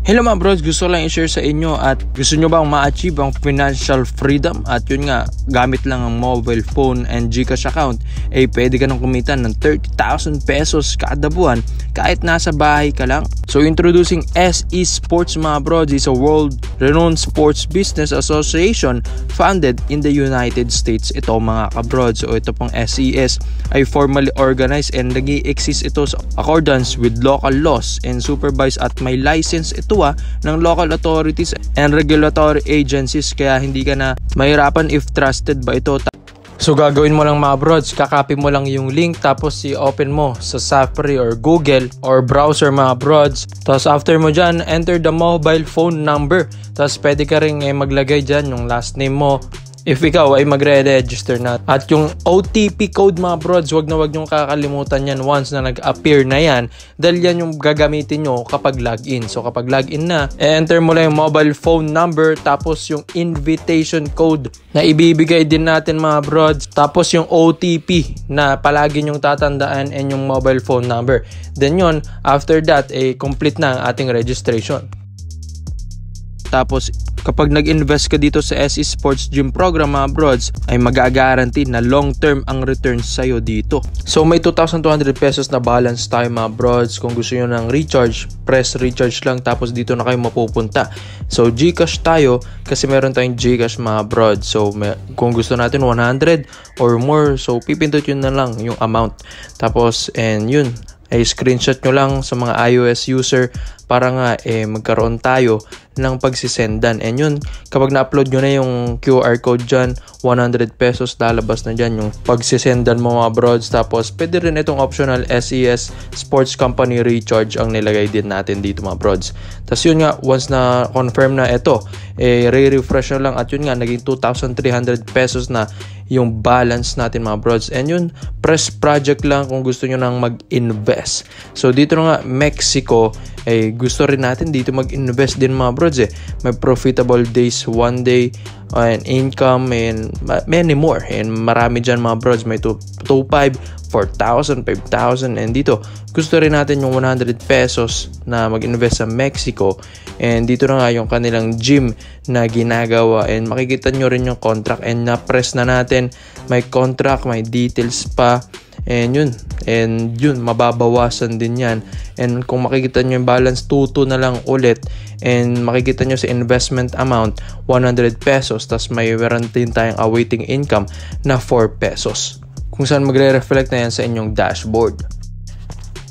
Hello mga bros, gusto lang i-share sa inyo at gusto nyo bang ma-achieve ang financial freedom at yun nga, gamit lang ang mobile phone and GCash account, pwede ka nang kumita ng 30,000 pesos kada buwan kahit nasa bahay ka lang. So introducing SE Sports mga bros, is a world-renowned sports business association founded in the United States. Ito mga kabrods, o ito pong SES ay formally organized and nag-i-exist ito sa accordance with local laws and supervised at may license ito ng local authorities and regulatory agencies, kaya hindi ka na mahirapan if trusted ba ito. So gagawin mo lang mga brods, kakopy mo lang yung link tapos i-open mo sa Safari or Google or browser mga brods. Tapos after mo dyan, enter the mobile phone number. Tapos pwede ka rin maglagay dyan yung last name mo if ikaw ay magre-register na. At yung OTP code mga brods, wag nyong kakalimutan yan once na nag-appear na yan, dahil yan yung gagamitin nyo kapag login. So kapag login na, enter mo lang yung mobile phone number tapos yung invitation code na ibibigay din natin mga brods, tapos yung OTP na palagi nyong tatandaan and yung mobile phone number. Then yun, after that, complete na ang ating registration. Tapos kapag nag-invest ka dito sa SE Sports Gym program mga brods, ay mag-guarantee na long term ang returns sa'yo dito. So may 2,200 pesos na balance tayo mga brods. Kung gusto nyo ng recharge, press recharge lang tapos dito na kayo mapupunta. So GCash tayo kasi meron tayong GCash mga brods. So kung gusto natin 100 or more, so pipindot yun na lang yung amount. Tapos and yun, ay screenshot nyo lang sa mga iOS user para nga magkaroon tayo ng pagsisendan. And yun, kapag na-upload nyo na yung QR code dyan, 100 pesos lalabas na dyan yung pagsisendan mo mga brods. Tapos pwede rin itong optional SES Sports Company Recharge ang nilagay din natin dito mga brods. Tapos yun nga, once na confirm na ito, re-refresh na lang at yun nga, naging 2,300 pesos na yung balance natin mga brods. And yun, press project lang kung gusto nyo nang mag-invest. So dito na nga, Mexico, gusto rin natin dito mag-invest din mga brods. May profitable days, 1 day, and income, and many more. And marami dyan mga brods. May 2,500, 4,000, 5,000. And dito, gusto rin natin yung 100 pesos na mag-invest sa Mexico. And dito na nga yung kanilang gym na ginagawa. And makikita nyo rin yung contract. And na-press na natin. May contract, may details pa. And yun, mababawasan din yan. And kung makikita nyo yung balance, 2 na lang ulit. And makikita nyo sa investment amount, 100 pesos. Tapos may meron din tayong awaiting income na 4 pesos. Kung saan magre-reflect na yan sa inyong dashboard.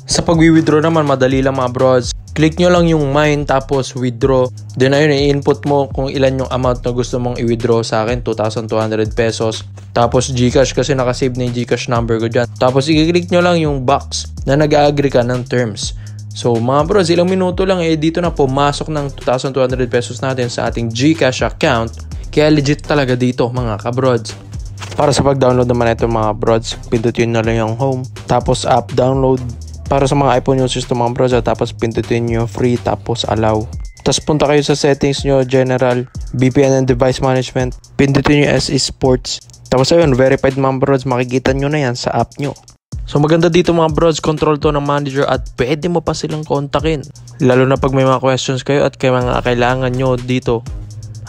Sa pag-withdraw naman, madali lang mga brods. Click nyo lang yung mine tapos withdraw. Then ayun, i-input mo kung ilan yung amount na gusto mong i-withdraw sa akin, 2,200 pesos. Tapos GCash kasi nakasave na yung GCash number ko dyan. Tapos i-click nyo lang yung box na nag-agree ka ng terms. So mga bros, ilang minuto lang dito na pumasok ng 2,200 pesos natin sa ating GCash account. Kaya legit talaga dito mga kabrods. Para sa pag-download naman ito mga brods, pindutin na lang yung home. Tapos app download. Para sa mga iPhone users ito mga brods, tapos pindutin nyo free tapos allow. Tapos punta kayo sa settings nyo, general, VPN and device management. Pindutin nyo SE Sports. Tapos ayun, verified mga brods, makikita nyo na yan sa app nyo. So maganda dito mga brods, control to ng manager at pwede mo pa silang kontakin. Lalo na pag may mga questions kayo at may mga kailangan nyo dito.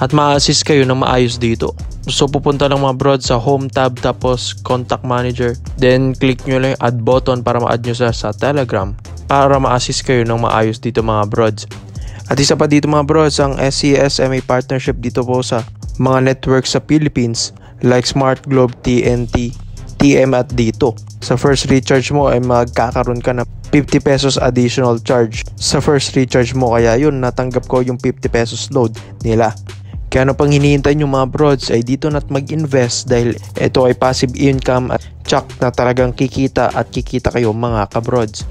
At ma-assist kayo na maayos dito. So pupunta lang mga brods sa home tab tapos contact manager. Then click nyo lang yung add button para ma-add nyo sa Telegram. Para ma-assist kayo ng maayos dito mga brods. At isa pa dito mga brods, ang SES may partnership dito po sa mga network sa Philippines like Smart Globe, TNT, TM at dito. Sa first recharge mo ay magkakaroon ka ng 50 pesos additional charge sa first recharge mo. Kaya yun, natanggap ko yung 50 pesos load nila. Kaya ano pang hinihintay nyo mga brods, ay dito na't mag-invest dahil ito ay passive income at tsak na talagang kikita at kikita kayo mga kabrods.